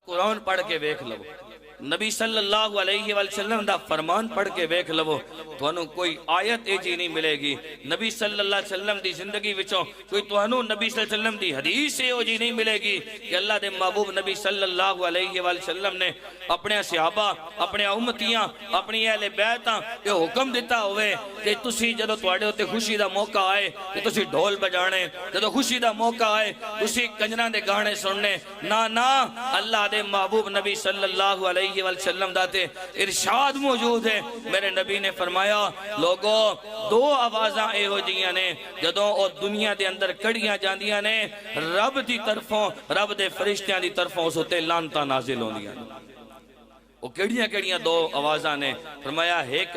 قرآن پڑھ کے ویکھ لو، نبی صلی اللہ علیہ وسلم دا فرمان پڑھ کے ویکھ لو، تھانوں کوئی آیت ایجی نہیں ملے گی نبی صلی اللہ علیہ وسلم دی زندگی وچوں، کوئی تھانوں نبی صلی اللہ علیہ وسلم دی حدیث ایجی نہیں ملے گی کہ اللہ دے محبوب نبی صلی اللہ علیہ وسلم نے اپنے صحابہ، اپنے امتیاں، اپنی اہل بیتاں یہ حکم دیتا ہوئے کہ تسی جدو تواڈے ہوتے خوشی دا موقع آئے کہ تسی ڈھول بجانے، جدو خوشی دا موقع آئے تسی کنجراں دے گانے سننے، نہ اللہ دے محبوب نبی صلی اللہ علیہ وسلم داتے ارشاد موجود ہے، میرے نبی نے فرمایا لوگو دو آوازاں اے ہو جیاں نے جدوں او دنیا دے اندر کڑیاں جاندیاں نے رب دی طرفوں، رب دے فرشتیاں دی طرفوں اس ہوتے لانتاں نازل ہوندیاں نے۔ وہ کیڑیاں دو آوازاں نے فرمایا ایک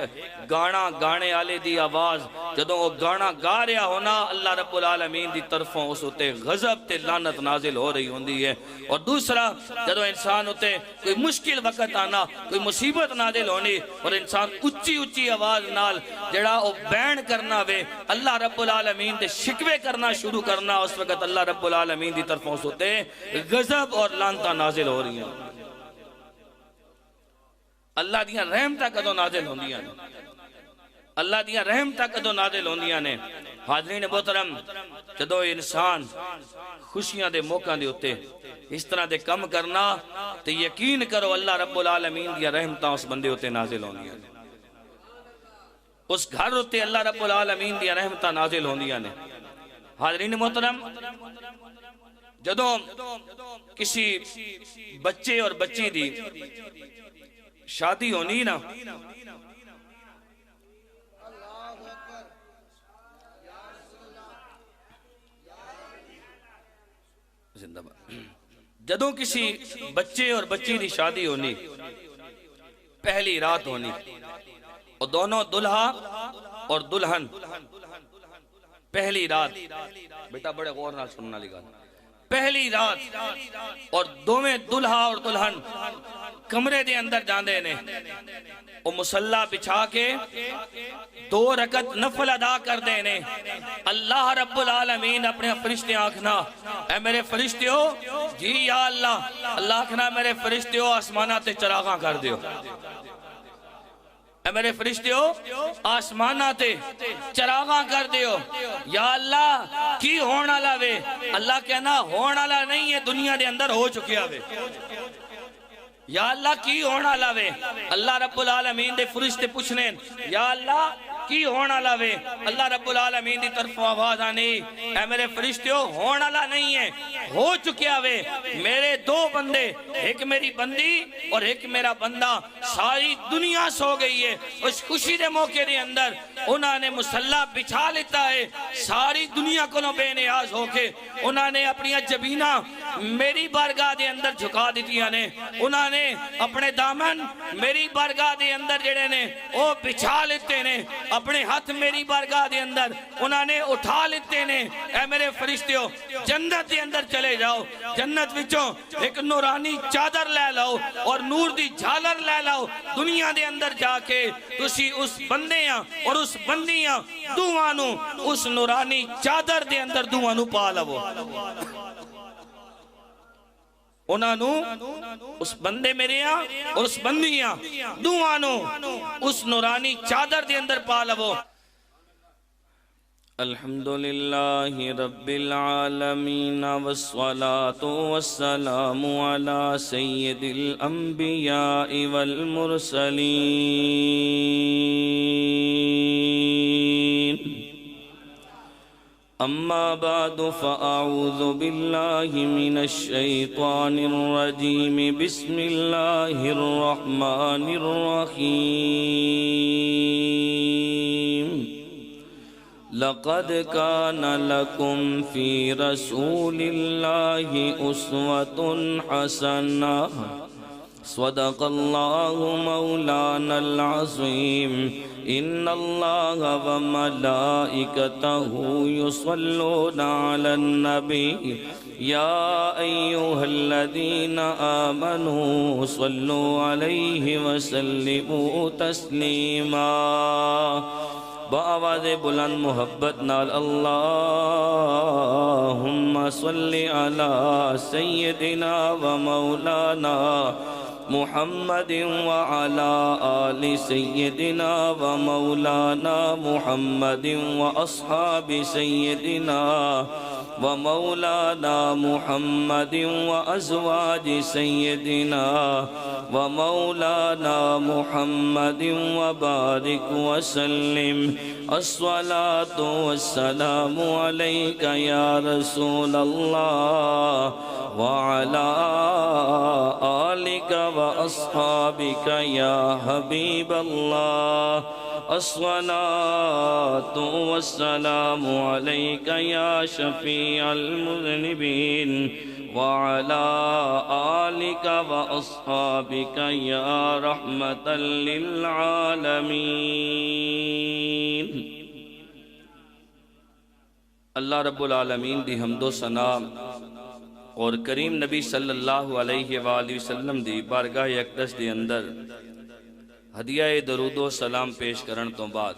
گانا گانے آلے دی آواز جدوں وہ گانا گا رہا ہونا اللہ رب العالمین دی طرفوں اس ہوتے غضب تے لعنت نازل ہو رہی ہوندی ہے، اور دوسرا جدوں انسان ہوتے کوئی مشکل وقت آنا، کوئی مصیبت نازل ہونی اور انسان اچھی آواز نال جڑا وہ بین کرنا وے اللہ رب العالمین دے شکوے کرنا شروع کرنا، اس وقت اللہ رب العالمین دی طرفوں اس ہوتے غضب اور لعنتاں نازل ہو رہی ہیں۔ اللہ دیاں رحمتاں کدوں نازل ہوندیاں نے، اللہ دیاں رحمتاں کدوں نازل ہوندیاں نے۔ حاضرین محترم جدوں انسان خوشیاں دے موقعاں دے ہوتے اس طرح دے کم کرنا تو یقین کرو اللہ رب العالمین دیاں رحمتاں اس بندے ہوتے نازل ہوندیاں نے، اس گھر ہوتے اللہ رب العالمین دیاں رحمتاں نازل ہوندیاں نے۔ حاضرین محترم جدوں کسی بچے اور بچی دی شادی ہونی نا جدوں کسی بچے اور بچی دی شادی ہونی پہلی رات ہونی اور دونوں دلہا اور دلہن پہلی رات، بیٹا بڑے غور نال سننا لگا، پہلی رات اور دوویں دلہا اور دلہن کمرے دے اندر جاندے نے، وہ مصلی بچھا کے 2 رکعت نفل ادا کر دینے، اللہ رب العالمین اپنے فرشتے آنکھنا اے میرے فرشتیو جی یا اللہ، اللہ آنکھنا میرے فرشتیو آسمانہ تے چراغاں کر دیو، اے میرے فرشتیو آسمانہ تے چراغاں کر دیو، یا اللہ کی ہونا لاوے، اللہ کہنا ہونا لا نہیں ہے دنیا دے اندر ہو چکیا وے، یا اللہ کی ہونا لاوے، اللہ رب العالمین دے فرشتے پوچھنے یا اللہ کی ہونا لاوے، اللہ رب العالمین دی طرف آواز آنی اے میرے فرشتیو ہونا لا نہیں ہے ہو چکیا وے، میرے 2 بندے ایک میری بندی اور ایک میرا بندہ ساری دنیا سو گئی ہے، اس خوشی دے موقع دے اندر انہوں نے مصلی بچھا لیتا ہے، ساری دنیا کو بے نیاز ہو کے انہوں نے اپنی جبینہ میری بارگاہ دے اندر جھکا دیتیاں نے، انہوں نے اپنے دامن میری بارگاہ دے اندر جڑے نے وہ بچھا لیتے نے، اپنے ہاتھ میری بارگاہ دے اندر انہوں نے اٹھا لیتے نے، اے میرے فرشتیوں جنت دے اندر چلے جاؤ، جنت وچوں ایک نورانی چادر لے لاؤ اور نور دی جھالر لے لاؤ، دنیا دے اندر جا کے تسی اس بندیاں اور اس بندیاں دوانو اس نورانی چادر دے اندر دوانو پا لو، انہوں اس بندے میرے ہاں اور اس بندیاں دوانو اس نورانی چادر دے اندر پا لو۔ الحمدللہ رب العالمین والصلاة والسلام علی سید الانبیاء والمرسلین، اما بعد فاعوذ باللہ من الشیطان الرجیم، بسم اللہ الرحمن الرحیم، لقد كان لكم في رسول الله أسوة حسنة، صدق الله مولانا العظيم، إن الله وملائكته يصلون على النبي، يا أيها الذين آمنوا صلوا عليه وسلموا تسليما۔ بآواز بلند محبت نال اللہم صل على سيدنا ومولانا محمد وعلى آل سيدنا ومولانا محمد وأصحاب سيدنا ومولانا محمد وأزواج سيدنا ومولانا محمد وبارك وسلم الصلاة والسلام عليك يا رسول الله وعلى آلك وأصحابك يا حبيب الله الصلاة والسلام عليك يا شفيع المذنبين وعلى آلك وأصحابك يا رحمة للعالمين. اللہ رب العالمین دی حمد و ثنا اور کریم نبی صلی اللہ علیہ وآلہ وسلم دی بارگاہ اقدس دے اندر ہدیہ درود و سلام پیش کرن تو بعد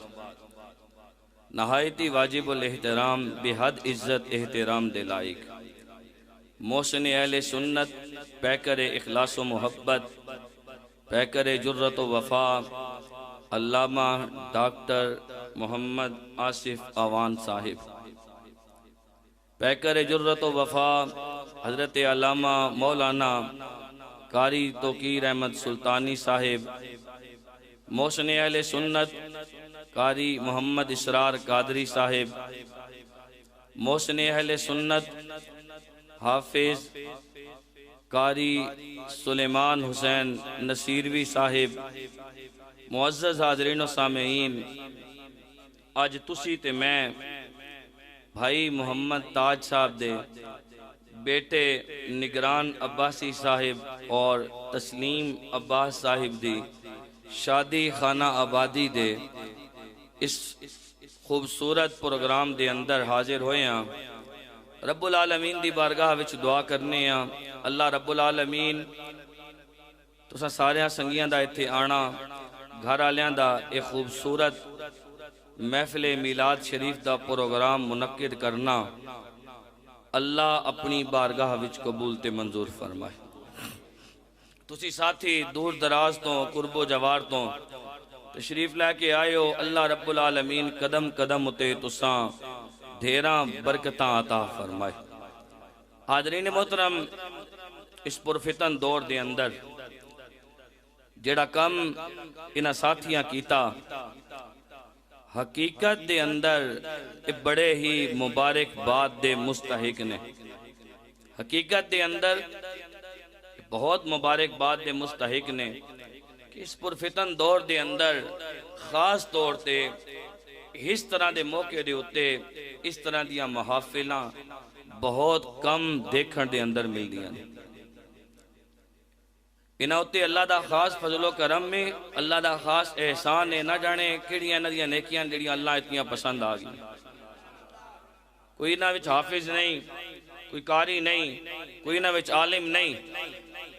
نہایتی واجب الاحترام بحد عزت احترام دے لائق محسن اہل سنت پیکر اخلاص و محبت پیکر جرت و وفا علامہ ڈاکٹر محمد آصف آوان صاحب، پیکر جرت و وفا حضرت علامہ مولانا قاری توقیر احمد سلطانی صاحب، محسن اہل سنت قاری محمد اسرار قادری صاحب، محسن اہل سنت حافظ قاری سلیمان حسین نصیروی صاحب. معزز حاضرین و سامعین، آج تسی تے میں بھائی محمد تاج صاحب دے بیٹے نگران عباسی صاحب اور تسلیم عباس صاحب دی شادی خانہ آبادی دے اس خوبصورت پروگرام دے اندر حاضر ہوئے ہیں. رب العالمین دی بارگاہ وچ دعا کرنے ہیں اللہ رب العالمین تساں ساریاں سنگیاں دا ایتھے آنا، گھر آلیاں دا ایک خوبصورت محفل میلاد شریف دا پروگرام منعقد کرنا اللہ اپنی بارگاہ وچ قبول تے منظور فرمائے. تسی ساتھی دور دراز تو قرب و جوار تو تشریف لے کے آئے ہو، اللہ رب العالمین قدم قدم اتے تساں ڈھیراں برکتاں عطا فرمائے. حاضرین محترم، اس پرفتن دور دے اندر جڑا کم انہاں ساتھیاں کیتا حقیقت دے اندر بڑے ہی مبارک بات دے مستحق نے، حقیقت دے اندر بہت مبارک بات دے مستحق نے کہ اس پرفتن دور دے اندر خاص طور تے اس طرح دے موقع دے ہوتے اس طرح دیا محافلہ بہت کم دیکھن دے اندر مل دیا نے. انہاں ہوتے اللہ دا خاص فضل و کرم میں اللہ دا خاص احسان ہے، نہ جانے کیڑیاں نہ دیا نیکیاں جڑیاں اللہ اتنیاں پسند آ گئی. کوئی نہ وچ حافظ نہیں، کوئی قاری نہیں، کوئی نہ وچ عالم نہیں،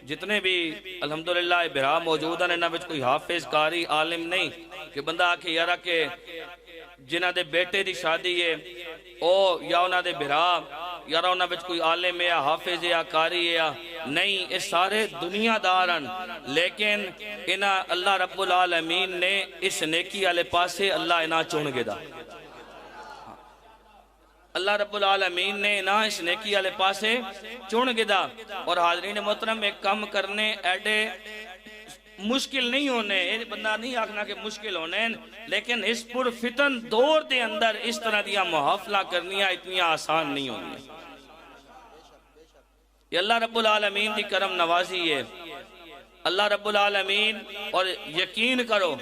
جتنے بھی الحمدللہ برا موجود ہیں نہ وچ کوئی حافظ قاری عالم نہیں کہ بندہ آکھے یارہ کہ جنہ دے بیٹے دی شادی ہے او یا انہ دے برا یارہ انہ وچ کوئی عالم ہے یا حافظ ہے یا قاری ہے یا نہیں، اس سارے دنیا دارن، لیکن انہ اللہ رب العالمین نے اس نیکی والے پاسے اللہ انہ چون گے دا. اللہ رب العالمین نے نہ اس نیکی والے پاسے چون گدا. اور حاضرین محترم، ایک کم کرنے ایڈے مشکل نہیں ہونے، یہ بندہ نہیں آکھنا کہ مشکل ہونے، لیکن اس پر فتن دور دے اندر اس طرح دیا محافلہ کرنیاں اتنی آسان نہیں ہونی. یہ اللہ رب العالمین دی کرم نوازی ہے. اللہ رب العالمین، اور یقین کرو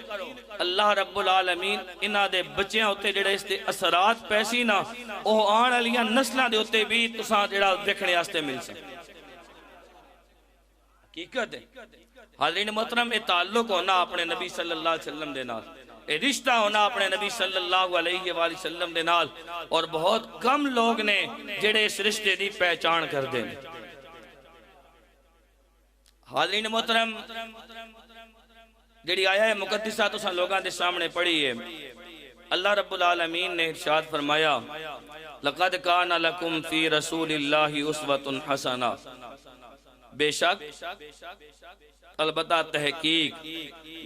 اللہ رب العالمین انہاں دے بچیاں ہوتے جڑے اس دے اثرات پیسی نا وہ آن علیاں نسلہ دے ہوتے بھی تساں جڑا دیکھنے آستے مل سکتے. حقیقت ہے حاضرین محترم، یہ تعلق ہونا اپنے نبی صلی اللہ علیہ وسلم دے نال، یہ رشتہ ہونا اپنے نبی صلی اللہ علیہ وآلہ وسلم دے نال، اور بہت کم لوگ نے جڑے اس رشتے دی پہچان کر دیں. حاضرین محترم، جڑی آیا ہے مقدسہ تو سن لوگاں دے سامنے پڑھی ہے اللہ رب العالمین نے ارشاد فرمایا لقد کان لکم فی رسول اللہ اسوۃ حسنہ، بے شک البتہ تحقیق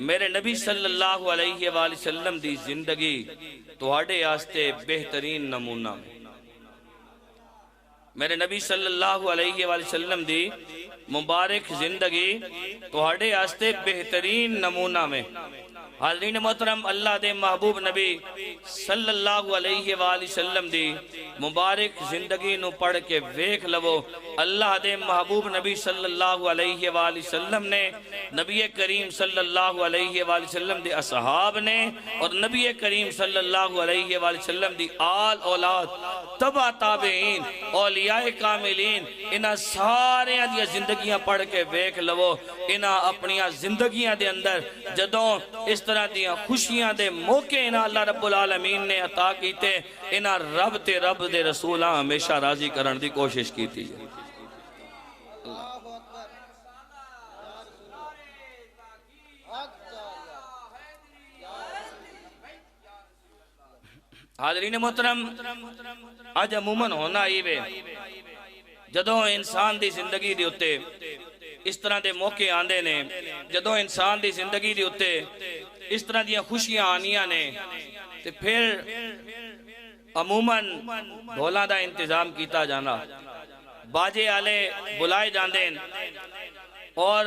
میرے نبی صلی اللہ علیہ وآلہ وسلم دی زندگی تواڈے آستے بہترین نمونہ، میرے نبی صلی اللہ علیہ وآلہ وسلم دی مبارک زندگی تواڈے آستے بہترین نمونہ میں۔ حاضرین محترم، اللہ دے محبوب نبی صلی اللہ علیہ وآلہ وسلم دی مبارک زندگی نو پڑھ کے ویکھ لو، اللہ دے محبوب نبی صلی اللہ علیہ وآلہ وسلم نے نبی کریم صلی اللہ علیہ وآلہ وسلم دی اصحاب نے اور نبی کریم صلی اللہ علیہ وآلہ وسلم دی آل اولاد تبع تابعین اولیاء کاملین انہاں سارے دی زندگیاں پڑھ کے ویکھ لو، انہاں اپنیاں زندگیاں دے اندر جدوں اس طرح دیاں خوشیاں دے موقع انہاں اللہ رب العالمین نے عطا کیتے، انہاں رب دے رسولاں ہمیشہ راضی کرن دی کوشش کیتی ہے۔ حاضرین محترم، آج عموماً ہونا ہی وے جدوں انسان دی زندگی دی اتے اس طرح دے موقع آندے نے، جدوں انسان دی زندگی دی اتے اس طرح دیاں خوشیاں آنیاں نے، تے پھر عموماً ڈھولاں دا انتظام کیتا جانا، باجے آلے بلائے جاندے اور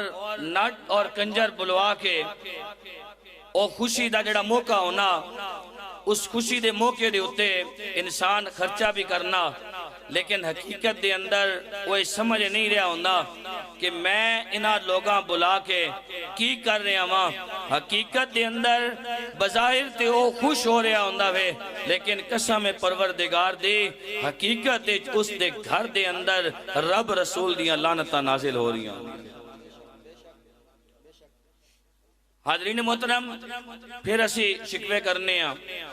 نٹ اور کنجر بلوا کے او خوشی دا جڑا موقع ہونا، اس خوشی دے موقع دے ہوتے انسان خرچہ بھی کرنا، لیکن حقیقت دے اندر وہ سمجھ نہیں رہا ہوندہ کہ میں انہاں لوگاں بلا کے کی کر رہا ہوں۔ حقیقت دے اندر بظاہر تے وہ خوش ہو رہا ہوندہ وے، لیکن قسم پروردگار دی حقیقت اس دے گھر دے اندر رب رسول دیاں لعنتاں نازل ہو رہی ہیں۔ حاضرین محترم، پھر اسی شکوے کرنے ہیں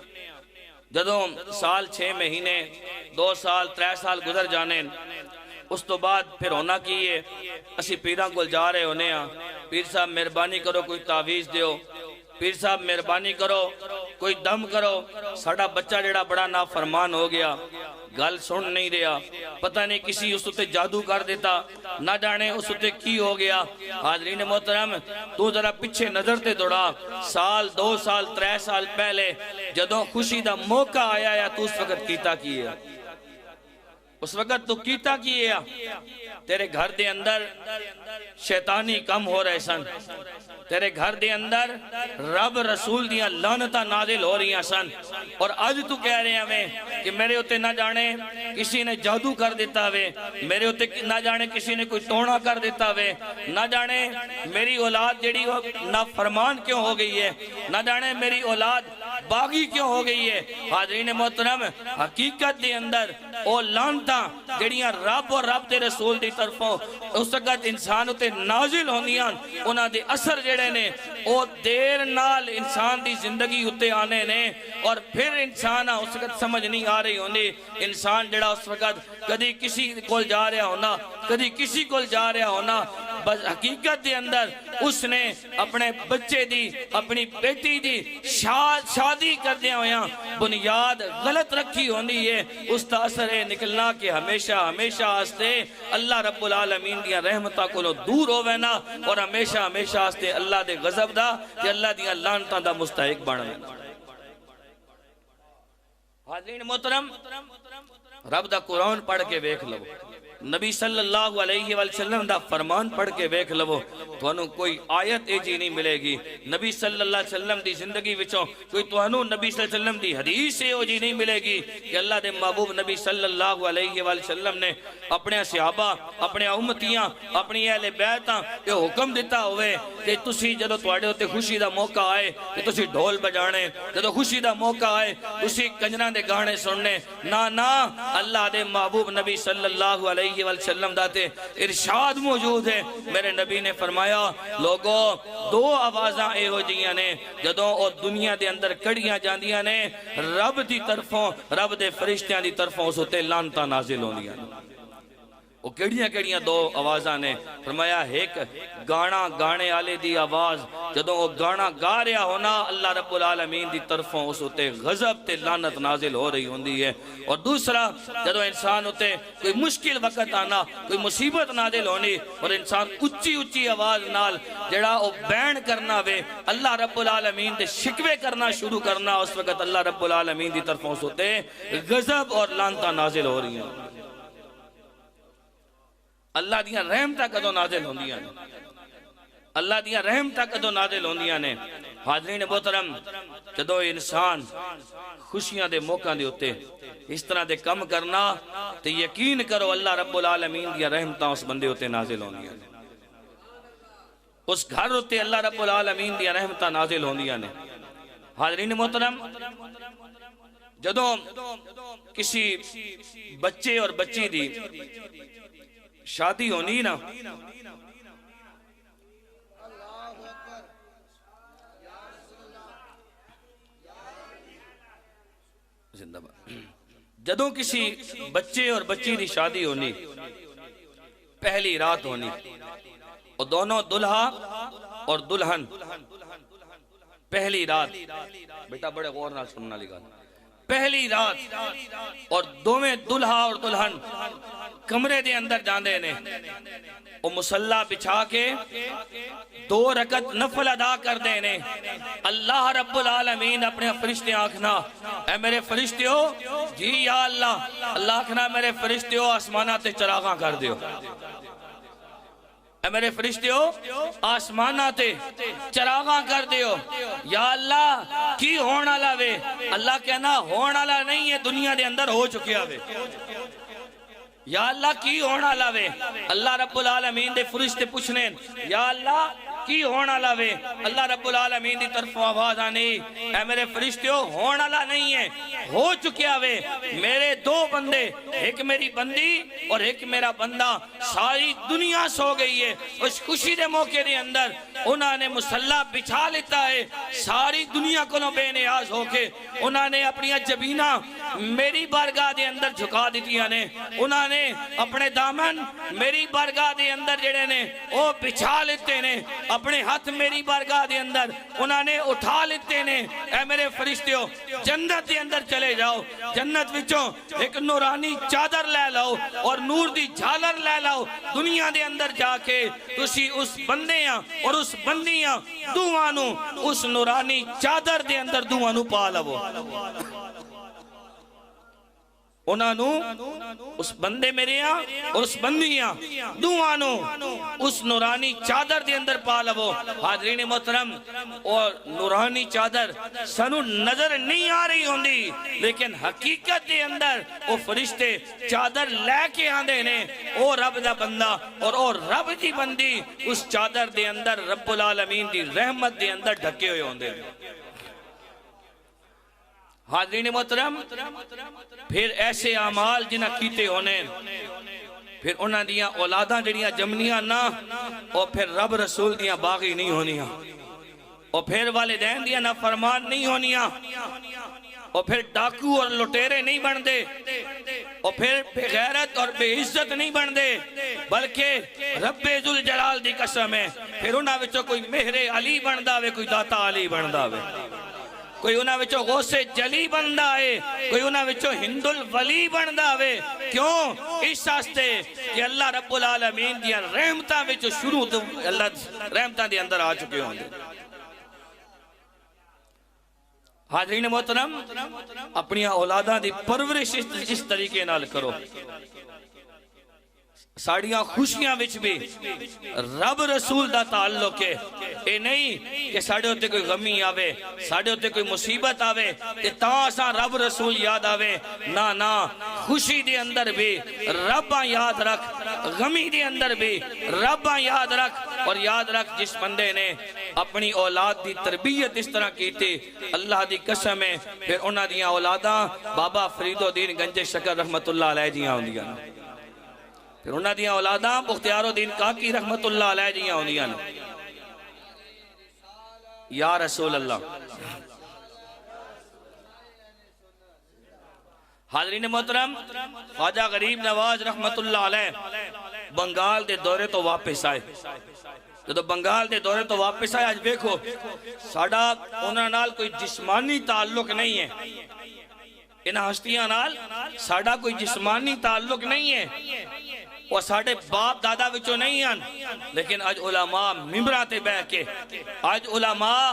جدوں سال 6 مہینے 2 سال 3 سال گزر جانے، اس تو بعد پھر ہونا کیے اسی پیراں کو جا رہے ہونے ہیں، پیر صاحب مہربانی کرو کوئی تعویذ دیو، پیر صاحب مہربانی کرو کوئی دم کرو، ساڑا بچہ جڑا بڑا نافرمان ہو گیا، گل سن نہیں رہا، پتہ نہیں کسی اس تے جادو کر دیتا، نہ جانے اس تے کی ہو گیا۔ حاضرین محترم، تو ذرا پچھے نظر تے دوڑا، سال 2 سال 3 سال پہلے جدوں خوشی دا موقع آیا یا تو اس وقت کیتا کیے، اس وقت تو کیتا کیے، تیرے گھر دے اندر شیطانی کم ہو رہے سن، تیرے گھر دے اندر رب رسول دیاں لعنتاں نازل ہو رہی ہیں سن، اور آج تو کہہ رہے ہیں میں کہ میرے ہوتے نہ جانے کسی نے جادو کر دیتا ہوئے، میرے ہوتے نہ جانے کسی نے کوئی ٹونا کر دیتا ہوئے، نہ جانے میری اولاد جڑی نافرمان کیوں ہو گئی ہے، نہ جانے میری اولاد باغی کیوں ہو گئی ہے۔ حاضرین محترم، حقیقت دے اندر او لعنتاں جڑیاں رب اور رب دے رسول دی طرفوں اس وقت انسان ہوتے نازل ہوندیاں، انہاں دے اثر جڑے نے او دیر نال انسان دی زندگی ہوتے آنے نے، اور پھر انسان اس وقت سمجھ نہیں آ رہی ہوندی، انسان جڑا اس وقت کدی کسی کول جا رہا ہونا، کدی کسی کول جا رہا ہونا، بس حقیقت دے اندر اس نے اپنے بچے دی اپنی بیٹی دی شادی کر دیا ہویاں بنیاد غلط رکھی ہوندی ہے، اس تا اثر ہے نکلنا کہ ہمیشہ ہمیشہ آستے اللہ رب العالمین دیا رحمتہ کو دور ہوئے نا، اور ہمیشہ ہمیشہ آستے اللہ دے غضب دا کہ اللہ دیا لعنتاں دا مستحق بڑھنے۔ حاضرین محترم، رب دا قرآن پڑھ کے ویکھ لو، نبی صلی اللہ علیہ وسلم دا فرمان پڑھ کے ویکھ لو، تو انہوں کوئی آیت ایجی نہیں ملے گی، نبی صلی اللہ علیہ وسلم دی زندگی وچوں کوئی تو انہوں نبی صلی اللہ علیہ وسلم دی حدیث ایجی نہیں ملے گی کہ اللہ دے محبوب نبی صلی اللہ علیہ وسلم نے اپنے صحابہ، اپنے امتیاں، اپنی اہل بیتاں یہ حکم دیتا ہوئے کہ تسی جدو تواڈے ہوتے خوشی دا موقع آئے کہ تسی ڈھول بجانے، جدو خوشی دا موقع آئے تسی کنجران دے گانے سننے، نہ اللہ دے محبوب نبی صلی اللہ علیہ وسلم داتے ارشاد موجود ہے، میرے نبی نے فرمایا لوگوں 2 آوازاں اے ہو جیاں نے جدوں او دنیا دے اندر کڑیاں جاندیاں نے، رب دی طرفوں رب دے فرشتیاں دی طرفوں اس ہوتے لعنتاں نازل ہوندیاں۔ وہ کیڑیاں دو آوازاں نے فرمایا ایک گانا گانے والے دی آواز جدوں وہ گانا گا رہا ہونا اللہ رب العالمین دی طرفوں اس ہوتے غضب تے لعنت نازل ہو رہی ہوندی ہے، اور دوسرا جدوں انسان ہوتے کوئی مشکل وقت آنا کوئی مصیبت نازل ہونی اور انسان اچھی آواز نال جڑا وہ بین کرنا وے اللہ رب العالمین دے شکوے کرنا شروع کرنا، اس وقت اللہ رب العالمین دی طرفوں اس ہوتے غضب اور لعنتاں نازل ہو رہی ہیں۔ اللہ دیاں رحمتاں کدوں نازل ہوندیاں نے، اللہ دیاں رحمتاں کدوں نازل ہوندیاں نے۔ حاضرین محترم جدوں انسان خوشیاں دے موقع دے ہوتے اس طرح دے کم کرنا تے یقین کرو اللہ رب العالمین دیاں رحمتاں اس بندے ہوتے نازل ہوندیاں نے، اس گھر ہوتے اللہ رب العالمین دیاں رحمتاں نازل ہوندیاں نے۔ حاضرین محترم جدوں کسی بچے اور بچی دی شادی ہونی نا جدوں کسی بچے اور بچی دی شادی ہونی پہلی رات ہونی اور دونوں دلہا اور دلہن پہلی رات بیٹا بڑے غور نال سننا لگا پہلی رات اور دوویں دلہا اور دلہن کمرے دے اندر جاندے نے وہ مصلی بچھا کے 2 رکعت نفل ادا کر دینے، اللہ رب العالمین اپنے فرشتے آنکھنا اے میرے فرشتیو جی یا اللہ، اللہ آنکھنا میرے فرشتیو آسمانہ تے چراغاں کر دیو، اے میرے فرشتیو آسمانہ تے چراغاں کر دیو، یا اللہ کی ہونا لاوے، اللہ کہنا ہونا لا نہیں ہے دنیا دے اندر ہو چکیا وے، یا اللہ کی ہونا لاوے، اللہ رب العالمین دے فرشتے پوچھنے یا اللہ کی ہونا لاوے، اللہ رب العالمین دی طرف آواز آنی اے میرے فرشتیو ہونا لا نہیں ہے ہو چکیا وے، میرے 2 بندے ایک میری بندی اور ایک میرا بندہ ساری دنیا سو گئی ہے، اس خوشی دے موقع دے اندر انہوں نے مصلی بچھا لیتا ہے، ساری دنیا کو بے نیاز ہو کے انہوں نے اپنی جبینہ میری بارگاہ دے اندر جھکا دیتیاں نے، انہوں نے اپنے دامن میری بارگاہ دے اندر جڑے نے وہ بچھا لیتے نے، اپنے ہاتھ میری بارگاہ دے اندر انہوں نے اٹھا لیتے نے، اے میرے فرشتیوں جنت دے اندر چلے جاؤ، جنت وچوں ایک نورانی چادر لے لاؤ اور نور دی جھالر لے لاؤ، دنیا دے اندر جا کے تسی اس بندیاں اور اس بندیاں دوانو اس نورانی چادر دے اندر دوانو پا لو، انہوں اس بندے میرے اور اس بندیاں دوانو اس نورانی چادر دے اندر پا لو۔ حاضرین محترم اور نورانی چادر سنو نظر نہیں آ رہی ہوندی لیکن حقیقت دے اندر وہ فرشتے چادر لے کے آندے نے، او رب دا بندہ اور او رب دی بندی اس چادر دے اندر رب العالمین دی رحمت دے اندر ڈھکے ہوئے ہوندے نے۔ حاضرین محترم پھر ایسے اعمال جنہ کیتے ہونے پھر انہاں دیاں اولاداں جڑیاں جمنیاں نہ اور پھر رب رسول دیاں باغی نہیں ہونیاں اور پھر والدین دیاں نہ فرمان نہیں ہونیاں اور پھر ڈاکو اور لٹیرے نہیں بن دے اور پھر بے غیرت اور بے عزت نہیں بن دے بلکہ رب ذوالجلال دی قسم ہے پھر انہاں وچوں کوئی مہر علی بن داوے کوئی داتا علی بن داوے کوئی انہاں وچوں غوث جلی بندہ ہے کوئی انہاں وچوں ہند الولی بندہ ہے کیوں اس واسطے کہ اللہ رب العالمین دیا رحمتاں وچوں شروع اللہ رحمتاں دے اندر آ چکے ہوں گے۔ حاضرین محترم اپنی اولاداں دی پرورش اس طریقے نال کرو، ساڑیاں خوشیاں وچ بھی رب رسول دا تعلق ہے، اے نہیں کہ ساڑے ہوتے کوئی غمی آوے ساڑے ہوتے کوئی مصیبت آوے تے تاں اساں رب رسول یاد آوے، نا خوشی دے اندر بھی رباں یاد رکھ، غمی دے اندر بھی رباں یاد رکھ، اور یاد رکھ جس بندے نے اپنی اولاد دی تربیت اس طرح کی تھی اللہ دی قسم ہے پھر انہاں دیاں اولاداں بابا فرید الدین گنج شکر رحمت اللہ علیہ جیاں ہوندیاں، پھر انہاں دیاں اولاداں بختیار الدین کاکی رحمت اللہ علیہ جیاں ہوندیاں۔ یا رسول اللہ حاضرین محترم، خواجہ غریب نواز رحمت اللہ علیہ بنگال دے دورے تو واپس آئے. جدو بنگال دے دورے تو واپس آئے، آج دیکھو ساڑا انہاں نال کوئی جسمانی تعلق نہیں ہے، ان ہستیاں نال ساڑا کوئی جسمانی تعلق نہیں ہے، وہ ساڑے باپ دادا وچوں نہیں ہیں، لیکن آج علماء ممبران تے بہ کے آج علماء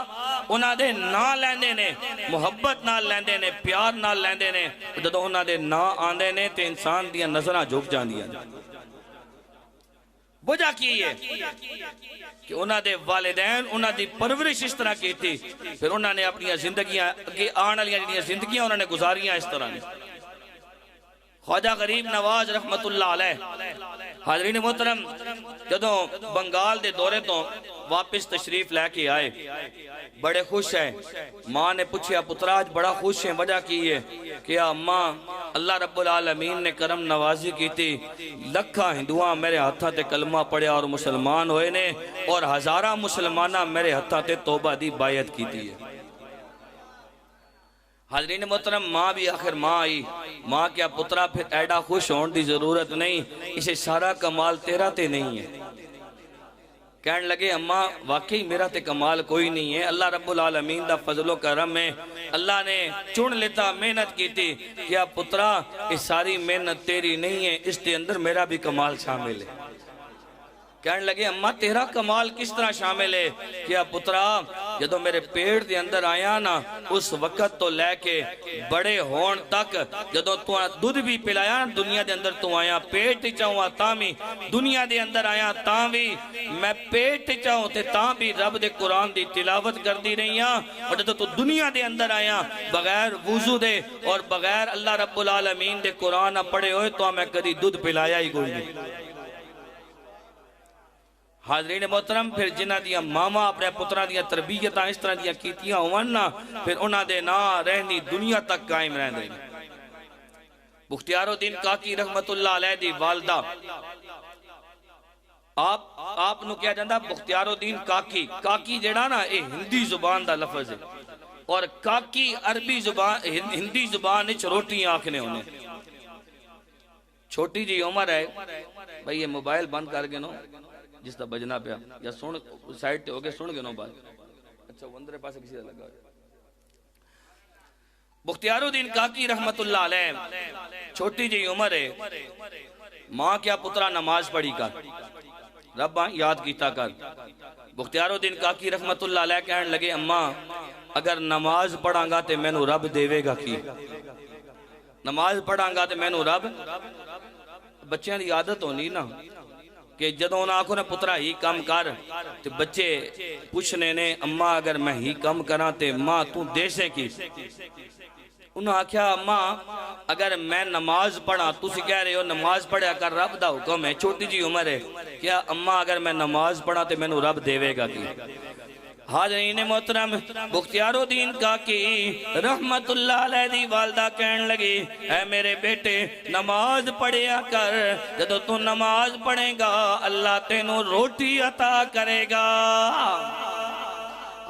انہاں دے نا لیندے نے، محبت نال لیندے نے، پیار نال لیندے نے. جدو انہاں دے نا آندے نے تے انسان دیاں نظرہ جھک جاندیاں. وجہ کی ہے کہ انہاں دے والدین انہاں دی پرورش اس طرح کی تھی، پھر انہاں نے اپنی زندگیاں آنے والی زندگیاں انہوں نے گزاریاں اس طرح نے. خواجہ غریب نواز رحمت اللہ علیہ حاضرین محترم جدوں بنگال دے دورے تو واپس تشریف لے کے آئے، بڑے خوش ہیں. ماں نے پوچھیا پترا آج بڑا خوش ہیں، وجہ کی ہے کہ ماں اللہ رب العالمین نے کرم نوازی کی تھی، لکھا ہندوان میرے ہتھاں تے کلمہ پڑھیا اور مسلمان ہوئے نے، اور ہزارہ مسلمانہ میرے ہتھاں تے توبہ دی بایت کی تھی. حاضرین محترم ماں بھی آخر ماں آئی. ماں کیا پترا پھر ایڈا خوش ہون دی ضرورت نہیں، اسے سارا کمال تیرا تے نہیں ہے. کہنے لگے اماں واقعی میرا تے کمال کوئی نہیں ہے، اللہ رب العالمین دا فضل و کرم ہے، اللہ نے چن لیتا محنت کی تھی. کیا پترا اس ساری محنت تیری نہیں ہے، اس کے اندر میرا بھی کمال شامل ہے. کہنے لگے اماں تیرا کمال کس طرح شامل ہے؟ کیا پترا جدو میرے پیٹ دے اندر آیا نا اس وقت تو لے کے بڑے ہون تک، جدو تو دودھ بھی پلایا نا دنیا دے اندر تو آیا، پیٹ چاہوں تاں بھی دنیا دے اندر آیا، تاں بھی میں پیٹ چاہوں تے تاں بھی رب دے قرآن دی تلاوت کر دی رہی ہاں. اور جدو تو دنیا دے اندر آیا بغیر وضو دے اور بغیر اللہ رب العالمین دے قرآن پڑھے ہوئے تو میں کدی دودھ پلایا ہی کوئی نہیں. حاضرین محترم پھر جنہ دیا ماما اپنے پترہ دیا تربیتاں اس طرح دیا کیتیاں ہونا، پھر انہاں دے نا رہنی دنیا تک قائم رہن دیں. بختیار الدین کاکی رحمت اللہ علیہ دی والدہ، آپ نو کیا جاندہ بختیار الدین کاکی. کاکی جڑا نا اے ہندی زبان دا لفظ ہے، اور کاکی عربی زبان ہندی زبان اچھ روٹی آنکھنے ہونے. چھوٹی جی عمر ہے بھئی یہ موبائل بند کر گئے نو جس طرح بجنا پیا یا سن سائٹ تے ہو گئے سن گئے نو بات. اچھا وندرے پاسے کسی طرح لگا ہے. بختیار الدین کاکی رحمت اللہ علیہ چھوٹی جی عمر ہے. ماں کیا پترا نماز پڑھی کر، رب یاد کیتا کر. بختیار الدین کاکی رحمت اللہ علیہ کہنے لگے اماں اگر نماز پڑھاں گا تے میں نو رب دے گا کی؟ نماز پڑھاں گا تے میں نو رب. بچیاں دی عادت ہونی نا کہ جدوں انہاں آنکھوں نے پترا ہی کم کر تے بچے پوچھنے نے اماں اگر میں ہی کم کراں تے ماں تو دے سے کی؟ انہوں نے کہا اماں اگر میں نماز پڑھا تسی کہہ رہے ہو نماز پڑھا کر رب دا حکم ہے، چھوٹی جی عمر ہے. کیا اماں اگر میں نماز پڑھا تے میں نو رب دے گا کی؟ حاضرین محترم بختیار الدین کاکی رحمت اللہ علیہ دی والدہ کہنے لگی اے میرے بیٹے نماز پڑھیا کر، جدو تو نماز پڑھے گا اللہ تینوں روٹی عطا کرے گا.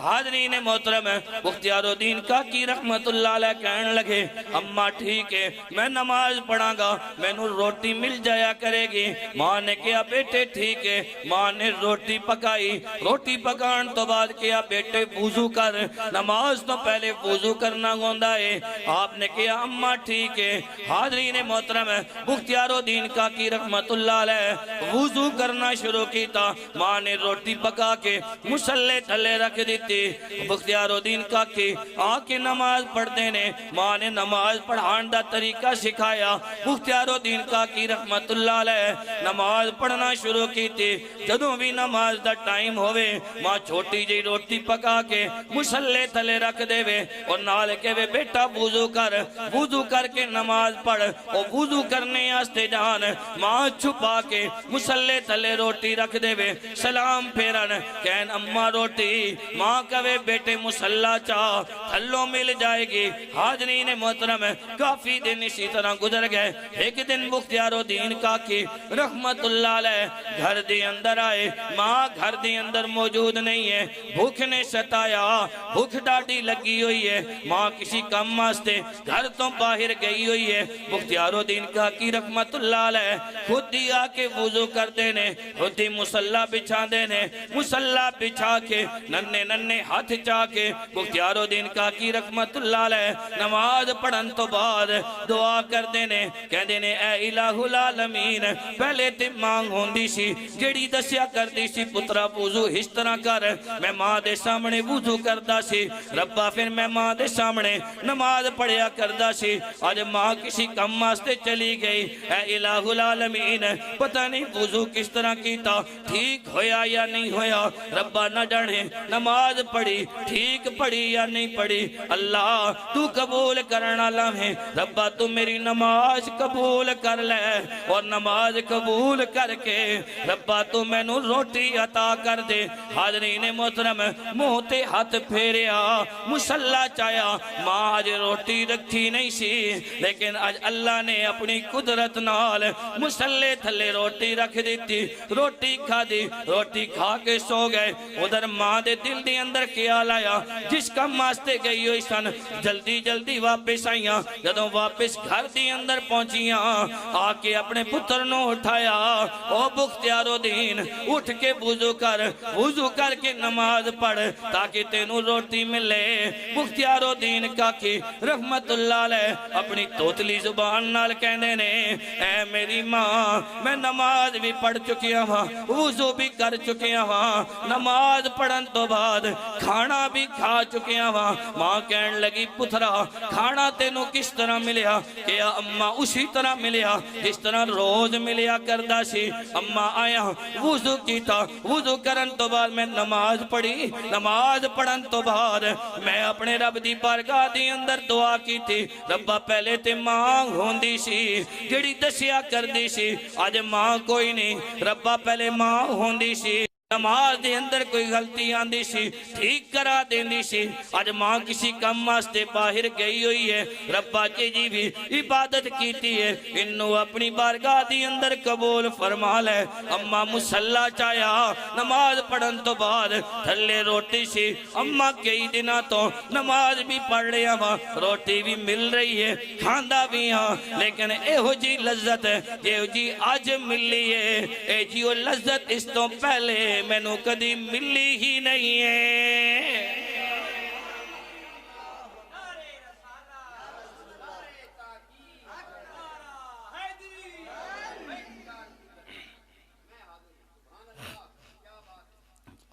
حاضرین محترم بختیار الدین کاکی رحمت اللہ علیہ کہنے لگے اماں ٹھیک ہے میں نماز پڑھاں گا میں نو روٹی مل جایا کرے گی. ماں نے کہا بیٹے ٹھیک ہے. ماں نے روٹی پکائی، روٹی پکان تو بعد کہا بیٹے وضو کر، نماز تو پہلے وضو کرنا گوندا ہے. آپ نے کہا اماں ٹھیک ہے. حاضرین محترم بختیار الدین کاکی رحمت اللہ علیہ وضو کرنا شروع کیتا. ماں نے روٹی پکا کے مسلح تھلے رکھ دیتی. بختیار الدین کاکی آکے نماز پڑھ دینے. ماں نے نماز پڑھان دا طریقہ سکھایا. بختیار الدین کاکی رحمت اللہ علیہ نماز پڑھنا شروع کی تھی. جدوں بھی نماز دا ٹائم ہوئے ماں چھوٹی جی روٹی پکا کے مسلح تھلے رکھ دے وے اور نال کے وے بیٹا وضو کر کے نماز پڑھ. اور وضو کرنے آستے جان ماں چھپا کے مسلح تھلے روٹی رکھ دے وے. سلام پھیرن کہن اماں روٹی. ماں ماں کہے بیٹے مسلح چاہ تھلوں مل جائے گی۔ حاضرین محترم کافی دن اسی طرح گزر گئے۔ ایک دن بختیار الدین کاکی رحمت اللہ علیہ گھر دی اندر آئے، ماں گھر دی اندر موجود نہیں ہے، بھوک نے ستایا، بھوک ڈاڑی لگی ہوئی ہے، ماں کسی کام واسطے گھر تو باہر گئی ہوئی ہے۔ بختیار الدین کاکی رحمت اللہ علیہ خود ہی آ کے وضو کر دینے، خود ہی مسلح بچھا دینے، مسلح بچھا کے ننے ننے ہاتھ چاہ کے بختیار الدین کاکی رحمت اللہ علیہ نماز پڑھن تو بعد دعا کر دینے، کہہ دینے اے الہ العالمین پہلے تے مانگ ہوندی سی جڑی دسیا کر دی سی پترا وضو اس طرح کر، میں ماں دے سامنے وضو کردا سی، ربا پھر میں ماں دے سامنے نماز پڑھیا کردا سی، آج ماں کسی کم واسطے چلی گئی، اے الہ العالمین پتہ نہیں وضو کس طرح کیتا، ٹھیک ہویا یا نہیں ہویا، ربا نہ جانے نماز پڑھی ٹھیک پڑھی یا نہیں پڑھی، اللہ تو قبول کرنا لمحے، ربا تو میری نماز قبول کر لے، اور نماز قبول کر کے ربا تو میں نو روٹی عطا کر دے۔ حاضرین محترم منہ تے ہاتھ پھیریا، مسلح چایا، ماں آج روٹی رکھی نہیں سی، لیکن آج اللہ نے اپنی قدرت نال مسلح تھلے روٹی رکھ دیتی، روٹی کھا دی، روٹی کھا کے سو گئے۔ ادھر ماں دے دل دی اندر خیال آیا، جس کا ماستے گئی ہوئی سن جلدی جلدی واپس آئیاں، جدوں واپس گھر دی اندر پہنچیاں، آ کے اپنے پتر نو اٹھایا، او بختیار الدین اٹھ کے وضو کر کے نماز پڑھ تاکہ تینوں روٹی ملے۔ بختیار الدین کاکی رحمت اللہ علیہ اپنی توتلی زبان نال کہنے نے، اے میری ماں میں نماز بھی پڑھ چکیا ہاں، وضو بھی کر چکیا ہاں، نماز پڑھن تو بعد کھانا بھی کھا چکیا ہاں۔ ماں کہن لگی پترا کھانا تینوں کس طرح ملیا؟ کہ اماں اسی طرح ملیا جس طرح روز ملیا کردہ سی۔ اماں آیا وضو کیتا، وضو کرن تو بعد میں نماز پڑھی، نماز پڑھن تو بعد میں اپنے رب دی بارگاہ دی اندر دعا کی تھی، ربا پہلے تے مانگ ہوندی سی جڑی دسیا کر دی سی، آج ماں کوئی نہیں، ربا پہلے ماں ہوندی سی، نماز دے اندر کوئی غلطی آندی سی ٹھیک کرا دیندی سی، آج ماں کسی کم واسطے باہر گئی ہوئی ہے، ربا جی بھی عبادت کیتی ہے، انہوں اپنی بارگاہ دی اندر قبول فرما لے۔ اماں مسلح چایا، نماز پڑھن تو بعد تھلے روٹی سی، اماں کئی دنہ تو نماز بھی پڑھ لیا ہاں، روٹی بھی مل رہی ہے، کھاندہ بھی ہاں، لیکن اے ہو جی لذت ہے جے جی آج ملی ہے، اے جی وہ لذت اس تو پہلے میں نو کدی ملی ہی نہیں ہے۔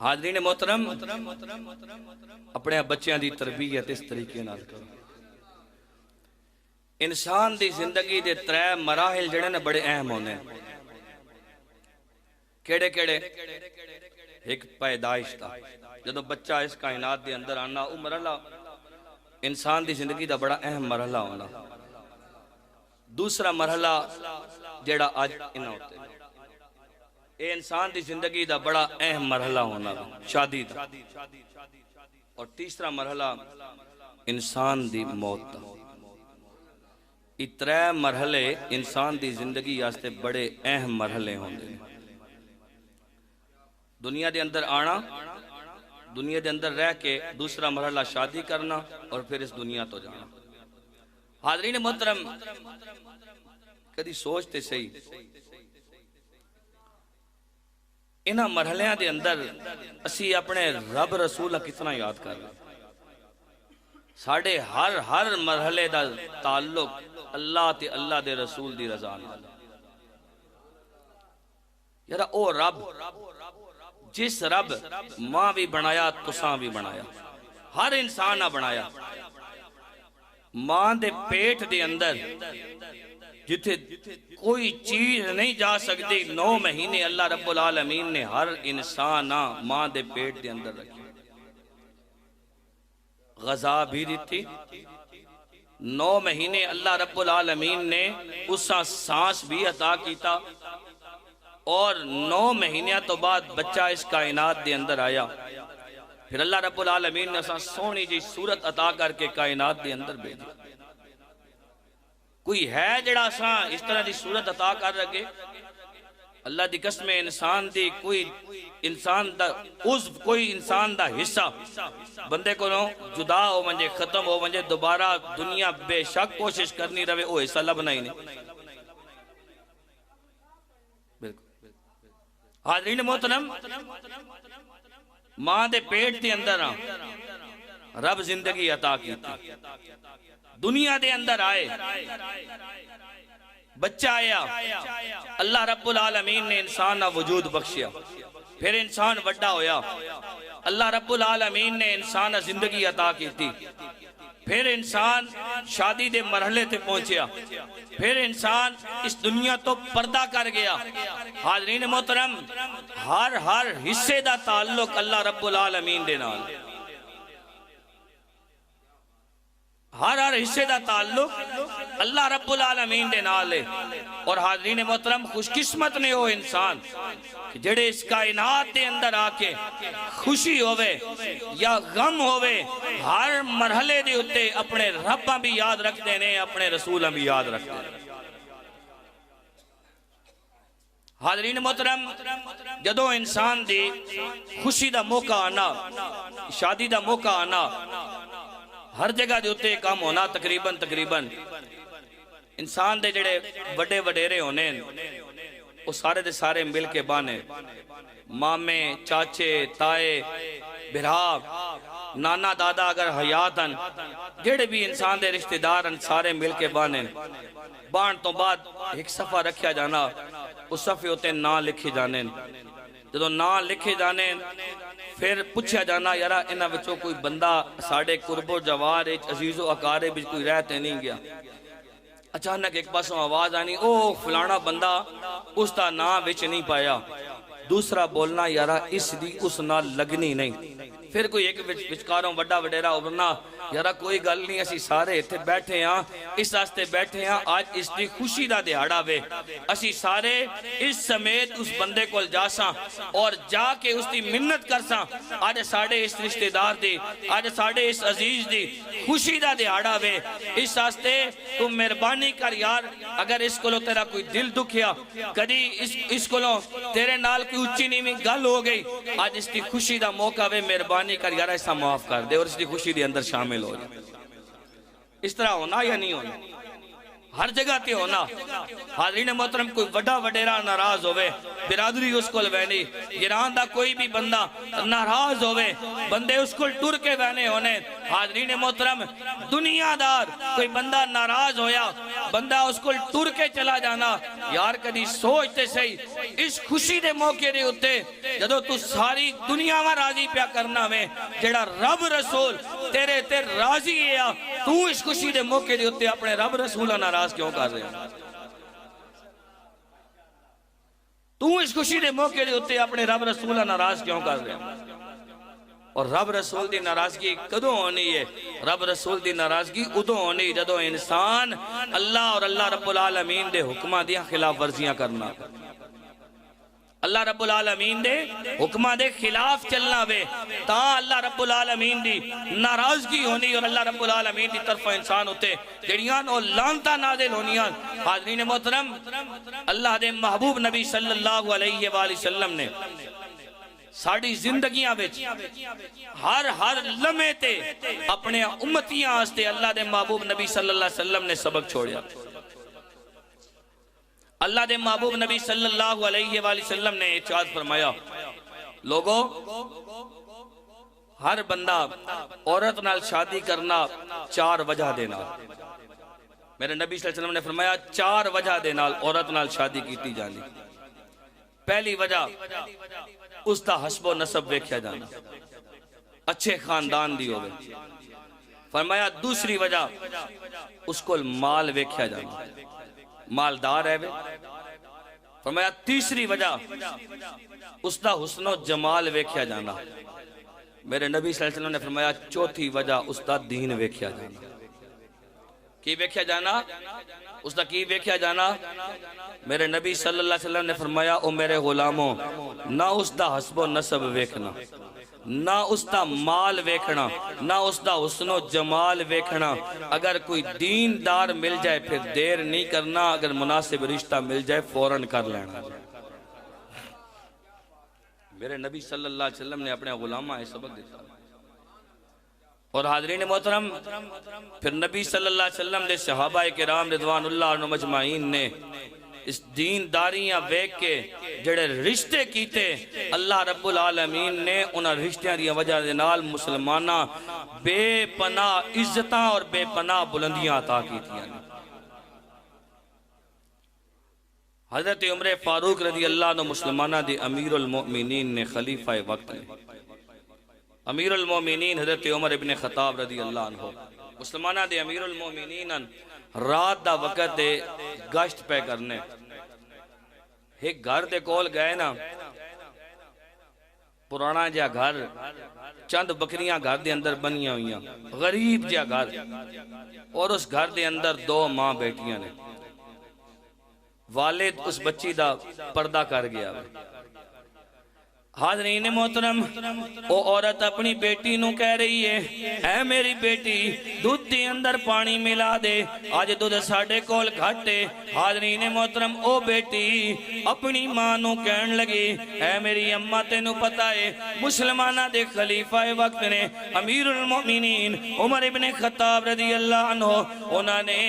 حاضرین محترم اپنے بچیاں دی تربیت اس طریقے نال کرو۔ انسان دی زندگی دے 3 مراحل جڑے نے بڑے اہم ہونے، کیڑے کیڑے؟ ایک پیدائش دا، جدو بچہ اس کائنات دے اندر آنا، وہ مرحلہ انسان دی زندگی دا بڑا اہم مرحلہ ہونا۔ دوسرا مرحلہ جیڑا آج انہاں ہوتے ہیں، اے انسان دی زندگی دا بڑا اہم مرحلہ ہونا، شادی دا۔ اور تیسرا مرحلہ انسان دی موت دا۔ یہ 3 مرحلے انسان دی زندگی آستے بڑے اہم مرحلے ہوندے ہیں۔ دنیا دے اندر آنا، دنیا دے اندر رہ کے دوسرا مرحلہ شادی کرنا، اور پھر اس دنیا تو جانا۔ حاضرین محترم کدی سوچتے صحیح انہاں مرحلیاں دے اندر اسی اپنے رب رسولہ کتنا یاد کر رہے ہیں۔ ساڑھے ہر مرحلے دا تعلق اللہ تے اللہ دے رسول دی رضا نال۔ یارا او رب جس رب ماں بھی بنایا تساں بھی بنایا، ہر انسان نہ بنایا، ماں دے پیٹ دے اندر جتھے کوئی چیز نہیں جا سکتی، 9 مہینے اللہ رب العالمین نے ہر انسان ماں دے پیٹ دے اندر رکھی، غذا بھی دیتی، 9 مہینے اللہ رب العالمین نے اسا سانس بھی عطا کیتا، اور 9 مہینیاں تو بعد بچہ اس کائنات دے اندر آیا۔ پھر اللہ رب العالمین نے اساں سونی جی صورت عطا کر کے کائنات دے اندر بھیجا. کوئی ہے جڑا اساں اس طرح دی صورت عطا کر رکھے؟ اللہ دی قسم انسان دی کوئی انسان دا عضو کوئی انسان دا حصہ بندے کو جدا ہو ونجے ختم ہو ونجے دوبارہ دنیا بے شک کوشش کرنی رہے وہ حصہ لبنا ہی نہیں. حاضرین محترم ماں دے پیٹ دے اندر رب زندگی عطا کی دنیا دے اندر آئے بچہ آیا اللہ رب العالمین نے انسان نہ وجود بخشیا پھر انسان وڈا ہویا اللہ رب العالمین نے انسان نہ زندگی عطا کی تھی پھر انسان شادی دے مرحلے تے پہنچیا پھر انسان اس دنیا تو پردہ کر گیا. حاضرین محترم ہر حصے دا تعلق اللہ رب العالمین دے نال ہر حصے دا تعلق اللہ رب العالمین دے نال ہے. اور حاضرین محترم خوش قسمت نے ہو انسان جڑے اس کائنات دے اندر آ کے خوشی ہوئے یا غم ہوئے ہر مرحلے دے اتے اپنے رباں بھی یاد رکھتے ہیں اپنے رسولاں بھی یاد رکھتے ہیں. حاضرین محترم جدو انسان دی خوشی دا موقع آنا شادی دا موقع آنا ہر جگہ دے اتے کام ہونا تقریباً انسان دے جڑے بڑے وڈیرے ہونے وہ سارے دے سارے مل کے بانے مامے چاچے تائے بھرا نانا دادا اگر حیاتن جڑے بھی انسان دے رشتہ دارن سارے مل کے بانے بان تو بعد ایک صفحہ رکھیا جانا اس صفحے ہوتے نا لکھے جانے جدو نا لکھے جانے پھر پوچھا جانا یارا انہاں وچوں کوئی بندہ ساڑھے قرب و جوار عزیز و اقارے بھی کوئی رہتے نہیں گیا. اچانک ایک پاسوں آواز آنی او فلانا بندہ اس تا نا وچ نہیں پایا. دوسرا بولنا یارا اس دی اس نا لگنی نہیں. پھر کوئی ایک وچکاروں وڈا وڈیرا ابھرنا یارا کوئی گل نہیں اسی سارے اتھے بیٹھے ہاں اس واسطے بیٹھے ہاں آج اس دی خوشی دا دہاڑا وے اسی سارے اس سمیت اس بندے کو جاساں اور جا کے اس دی منت کرساں آج ساڑے اس رشتہ دار دی آج ساڑے اس عزیز دی خوشی دا دہاڑا وے اس واسطے تم مہربانی کر یار اگر اس کولو تیرا کوئی دل دکھیا کدی اس کولو تیرے نال کوئی اچھی نیمی گل ہو گئی آج اس دی خوشی دا موقع وے مہربانی کر یار ایسا معاف کر دے اور اس دی خوشی دی اندر شامل ہو جائے. اس طرح ہونا یا نہیں ہونا ہر جگہ تے ہونا. حاضرین محترم کوئی وڈا وڈیرا ناراض ہوئے برادری اس کو لوینی گران دا کوئی بھی بندہ ناراض ہوئے بندے اس کو ٹر کے بہنے ہونے. حاضرین محترم دنیا دار کوئی بندہ ناراض ہویا بندہ اس کو ٹر کے چلا جانا یار کدی سوچتے صحیح اس خوشی دے موقع دے ہوتے جدو تو ساری دنیا میں راضی پیا کرنا میں جڑا رب رسول تیرے تے راضی ہے تو اس خوشی دے موقع دے ہوتے اپنے رب رسولہ ناراض کیوں کر رہے ہیں؟ تو اس خوشی دے موقع دے ہوتے اپنے رب رسولہ ناراض کیوں کر رہے ہیں؟ اور رب رسول دی ناراضگی کدوں ہونی ہے؟ رب رسول دی ناراضگی ادوں ہونی جدوں انسان اللہ اور اللہ رب العالمین دے حکمہ دیا خلاف ورزیاں کرنا اللہ رب العالمین دے حکمہ دے خلاف چلنا وے تا اللہ رب العالمین دی ناراضگی ہونی اور اللہ رب العالمین دی طرف انسان ہوتے جڑیان اور لانتا نازل ہونیاں. حاضرین محترم اللہ دے محبوب نبی صلی اللہ علیہ وآلہ وسلم نے ساڑی زندگیاں بیچ ہر لمحے تے اپنے امتیاں آستے اللہ دے محبوب نبی صلی اللہ علیہ وسلم نے سبق چھوڑیا. اللہ دے محبوب نبی صلی اللہ علیہ وآلہ وسلم نے ارشاد فرمایا لوگوں ہر بندہ عورت نال شادی کرنا 4 وجہ دینا. میرے نبی صلی اللہ علیہ وسلم نے فرمایا 4 وجہ دینا عورت نال شادی کیتی جانی. پہلی وجہ اس دا حسب و نسب ویکھیا جانا اچھے خاندان دی ہوئے. فرمایا دوسری وجہ اس کو مال ویکھیا جانا مالدار ہے وے. فرمایا تیسری وجہ اس دا حسن و جمال ویکھیا جانا. میرے نبی صلی اللہ علیہ وسلم نے فرمایا چوتھی وجہ اس دا دین ویکھیا جانا. کی ویکھیا جانا اس دا کی ویکھیا جانا. میرے نبی صلی اللہ علیہ وسلم نے فرمایا او میرے غلاموں نہ اس دا حسب و نسب ویکھنا نہ اس دا مال ویکھنا، نہ اس دا حسن و جمال ویکھنا. اگر کوئی دیندار مل جائے پھر دیر نہیں کرنا، اگر مناسب رشتہ مل جائے فوراً کر لینا. میرے نبی صلی اللہ علیہ وسلم نے اپنے غلامہ سبق دیتا. اور حاضرین محترم، پھر نبی صلی اللہ علیہ وسلم نے صحابہ کرام رضوان اللہ عنہم اجمعین نے اس دینداریاں ویکھ کے جڑے رشتے کیتے، اللہ رب العالمین نے انہاں رشتیاں دی وجہ دے نال مسلماناں بے پناہ عزتاں اور بے پناہ بلندیاں عطا کیتیاں. حضرت عمر فاروق رضی اللہ عنہ مسلمانہ دی امیر المؤمنین نے خلیفہ وقت نے. امیر المؤمنین حضرت عمر ابن خطاب رضی اللہ عنہ مسلمانہ دے امیر المؤمنین رات دا وقت دے گشت پہ کرنے. ایک گھر دے کول گئے نا، پرانا جا گھر، چند بکریاں گھر دے اندر بنیاں ہوئیاں، غریب جا گھر، اور اس گھر دے اندر 2 ماں بیٹیاں نے. والد اس بچی دا پردہ کر گیا. حاضرین محترم، وہ عورت اپنی بیٹی نو کہہ رہی ہے، اے میری بیٹی دودھ دے اندر پانی ملا دے، آج دودھ ساڑھے کول گھٹے. حاضرین محترم، او بیٹی اپنی ماں نو کہن لگی، اے میری اماں تینو پتہ ہے مسلمانہ دے خلیفہ وقت نے امیر المؤمنین عمر ابن خطاب رضی اللہ عنہ انہوں نے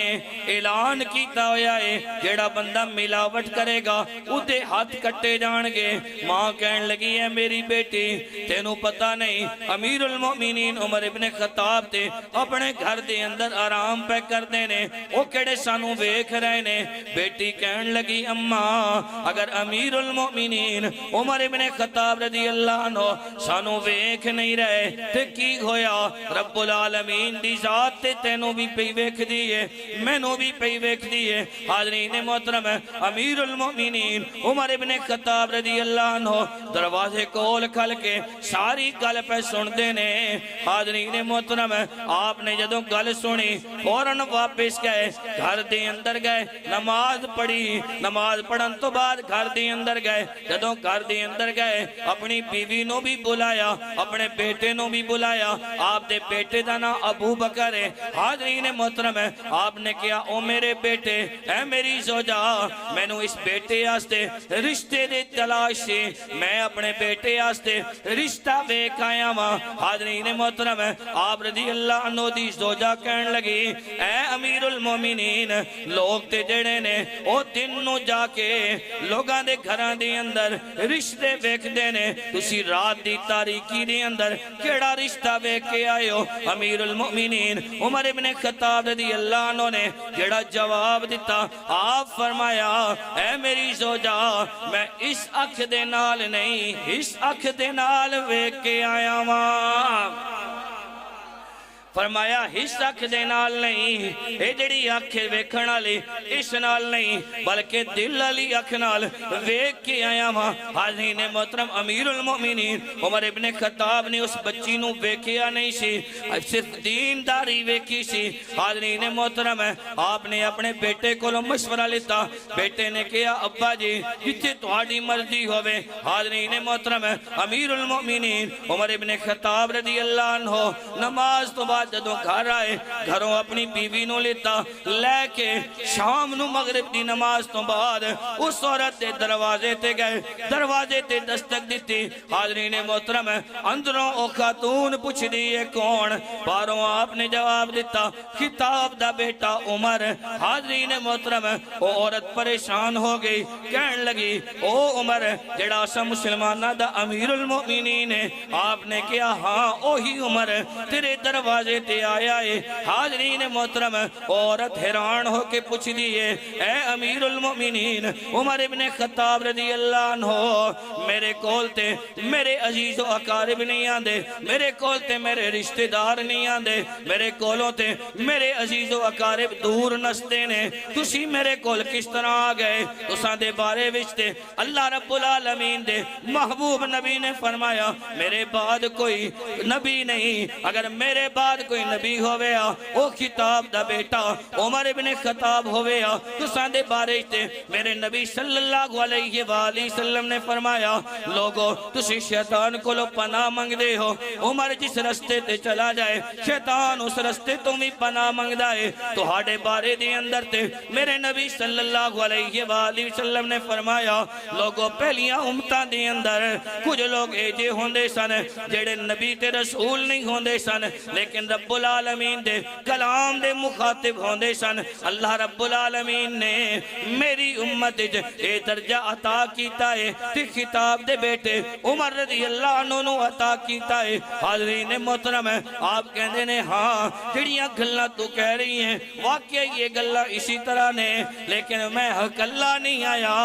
اعلان کیتا ہویا ہے جیڑا بندہ ملاوٹ کرے گا ادھے ہاتھ کٹے جان گے. ماں کہن لگی، اے میری بیٹی تینو پتہ نہیں امیر المؤمنین عمر ابن خطاب تے اپنے گھر دے اندر آرام پہ کر دینے، او کڑے سانو ویکھ رہے نے. بیٹی کہن لگی، اماں اگر امیر المؤمنین عمر ابن خطاب رضی اللہ عنہ سانو ویکھ نہیں رہے تے کی ہویا؟ رب العالمین دی ذات تے تینو بھی پئی ویکھ دیئے، مینو بھی پئی ویکھ دیئے. حاضرین محترم، امیر المؤمنین عمر ابن خطاب رضی اللہ عنہ دروازے کول کھل کے ساری گل پہ سن دینے. حاضرین محترم، آپ نے جدوں گل سنی فوراً واپس گئے، گھر دے اندر گئے، نماز پڑھی. نماز پڑھن تو بعد گھر دے اندر گئے. جدوں گھر دے اندر گئے اپنی بیوی نو بھی بلایا، اپنے بیٹے نو بھی بلایا. آپ دے بیٹے دا نا ابو بکر ہے. حاضرین محترم، آپ نے کیا، او میرے بیٹے، اے میری زوجہ، میں نو اس بیٹے آستے رشتے دے تلاش سے میں اپنے بیٹے آستے رشتہ بیک آیا ماں. حاضرین محترم، آپ رضی اللہ عنہ دی زوجہ کہن لگی، اے امیر المومنین، لوگ تے جڑے نے او دن نو جا کے لوگاں دے گھران دے اندر رشتے بیک دینے، تسی رات دی تاریکی دے اندر کیڑا رشتہ بیک کے آئے ہو؟ امیر المومنین عمر ابن خطاب رضی اللہ عنہ نے جڑا جواب دیتا، آپ فرمایا، اے میری زوجہ، میں اس اکھ دے نال نہیں اس اکھ دے نال ویکھ کے آیا ماں. فرمایا اس اکھ دے نال نہیں، اے جڑی اکھ ویکھن والی اس نال نہیں بلکہ دل والی اکھ نال ویکھ کے آیا ماں. حاضرین محترم، امیر المؤمنین عمر ابن خطاب نے اس بچی نو ویکھیا نہیں سی، صرف دینداری ویکھی سی. حاضرین محترم، آپ نے اپنے بیٹے کو مشورہ لیتا. بیٹے نے کہا، ابا جی جتھے تہاڈی مرضی ہوئے. حاضرین محترم، امیر المؤمنین عمر ابن خطاب رضی اللہ عنہ نماز تو بعد جدوں گھر آئے، گھروں اپنی بیوی نو لیتا لے کے شام نو مغرب دی نماز تو بعد اس عورت دے دروازے تے گئے، دروازے تے دستک دیتی. حاضرین محترم، اندروں او خاتون پوچھ دیئے کون؟ باروں آپ نے جواب دیتا، خطاب دا بیٹا عمر. حاضرین محترم، او عورت پریشان ہو گئی، کہن لگی، او عمر جڑا سا مسلمانہ دا امیر المؤمنین ہے. آپ نے کہا، ہاں اوہی عمر تیرے دروازے تے آیا ہے. حاضرین محترم، عورت حیران ہو کے پوچھ دیئے، اے امیر المؤمنین عمر ابن خطاب رضی اللہ عنہ، میرے کول تے میرے عزیز و اقارب نہیں آندے، میرے کول تے میرے رشتہ دار نہیں آندے، میرے کولوں تے میرے عزیز و اقارب دور نستے نے، تسی میرے کول کس طرح آ گئے؟ تساں دے بارے وچتے اللہ رب العالمین دے محبوب نبی نے فرمایا، میرے بعد کوئی نبی نہیں، اگر میرے بعد بعد کوئی نبی ہوئے او خطاب دا بیٹا عمر ابن خطاب ہوئے تساں دے بارے تے میرے نبی صلی اللہ علیہ وآلہ وسلم نے فرمایا لوگو تسی شیطان کو لو پناہ منگ دے ہو عمر جس رستے تے چلا جائے شیطان اس رستے تو بھی پناہ منگ دائے تو ہاڑے بارے دے اندر تے میرے نبی صلی اللہ علیہ وآلہ وسلم نے فرمایا لوگو پہلیاں امتان دے اندر کچھ لوگ ایجے ہوندے سن جڑے نبی تے رسول نہیں ہوندے سن لیکن رب العالمین دے کلام دے مخاطب ہوندے سن اللہ رب العالمین نے میری امت اے درجہ عطا کیتا ہے تے خطاب دے بیٹے عمر رضی اللہ عنہ عطا کیتا ہے حاضرین محترم آپ کہندے نے ہاں جڑیاں گلاں تو کہہ رہی ہیں واقعی یہ گلاں اسی طرح نے لیکن میں حق اللہ نہیں آیا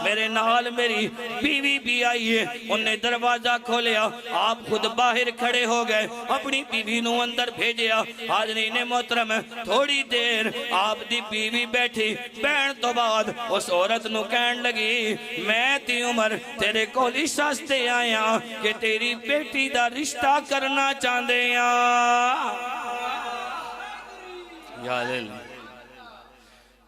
میرے نال میری بیوی بھی آئی ہے انہیں دروازہ کھولیا آپ خود باہر کھڑے ہو گئے اپنی بیوی نو اندر بھیجیا حاضرین محترم تھوڑی دیر آپ دی بیوی بیٹھی بین تو بعد اس عورت نو کہن لگی میں تی عمر تیرے کو اس واسطے آیا کہ تیری بیٹی دا رشتہ کرنا چاہندے یا لیل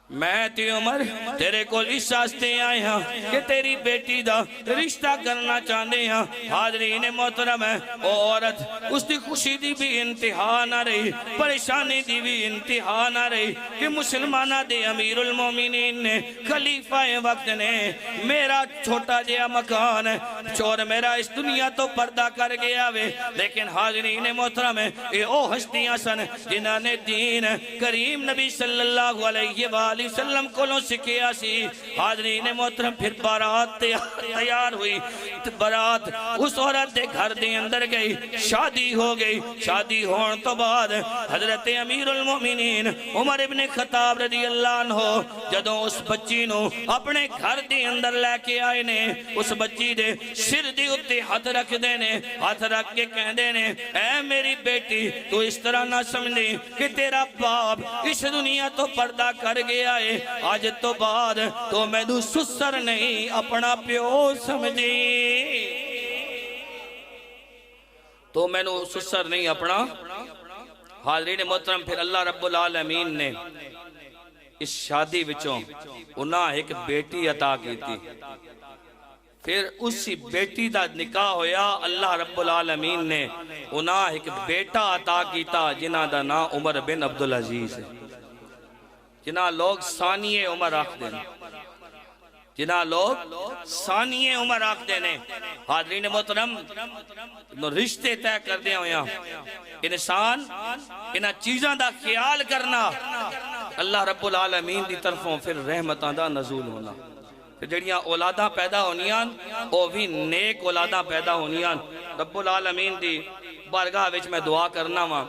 میں تی عمر تیرے کو اس واسطے آئے ہیں کہ تیری بیٹی دا رشتہ کرنا چاہتے ہیں حاضرین محترم ہے او عورت اس دی خوشی دی بھی انتہا نہ رہی پریشانی دی بھی انتہا نہ رہی کہ مسلمانہ دے امیر المومنین نے خلیفہ وقت نے میرا چھوٹا جیا مکان چور میرا اس دنیا تو پردہ کر گیا وے لیکن حاضرین محترم ہے اے او ہستیاں سن جنہاں نے دین کریم نبی صلی اللہ علیہ وآلہ وسلم کولوں سکھیا سی حاضرین محترم پھر بارات تیار ہوئی بارات اس عورت دے گھر دے اندر گئی شادی ہو گئی شادی ہون تو بعد حضرت امیر المومنین عمر ابن خطاب رضی اللہ عنہ جدوں اس بچی نو اپنے گھر دے اندر لے کے آئے نے اس بچی دے سر دے اتے ہاتھ رکھ دینے ہاتھ رکھ کے کہہ دینے اے میری بیٹی تو اس طرح نہ سمجھے کہ تیرا باپ اس دنیا تو پردہ کر گیا آج تو بعد تو میں دو سسر نہیں اپنا پیو سمجھی تو میں دو سسر نہیں اپنا حاضرین محترم پھر اللہ رب العالمین نے اس شادی وچوں انہاں ایک بیٹی عطا کی تھی پھر اسی بیٹی دا نکاح ہویا اللہ رب العالمین نے انہاں ایک بیٹا عطا کیتا جنہ دا نا عمر بن عبدالعزیز ہے جنہ لوگ ثانی عمر آکھ دینے جنہ لوگ ثانی عمر آکھ دینے حاضرین محترم رشتے طے کر دیا ہویا انسان انہا چیزاں دا خیال کرنا اللہ رب العالمین دی طرفوں پھر رحمتاں دا نزول ہونا پھر جڑیاں اولاداں پیدا ہونیاں او بھی نیک اولاداں پیدا ہونیاں رب العالمین دی بارگاہ وچ میں دعا کرنا ہاں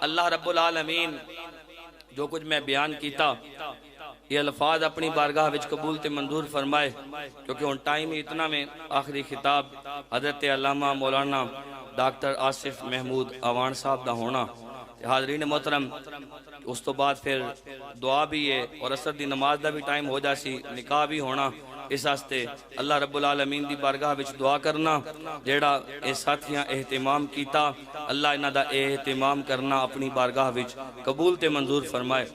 اللہ رب العالمین جو کچھ میں بیان کیتا یہ الفاظ اپنی بارگاہ وچ قبول تے منظور فرمائے کیونکہ ان ٹائم ہی اتنا میں آخری خطاب حضرت علامہ مولانا ڈاکٹر آصف محمود اوان صاحب دا ہونا حاضرین محترم اس تو بعد پھر دعا بھی ہے اور عصر دی نماز دا بھی ٹائم ہو جاسی نکاح بھی ہونا اس واسطے اللہ رب العالمین دی بارگاہ وچ دعا کرنا جیڑا اے ساتھیاں اہتمام کیتا اللہ انہاں دا اہتمام کرنا اپنی بارگاہ وچ قبول تے منظور فرمائے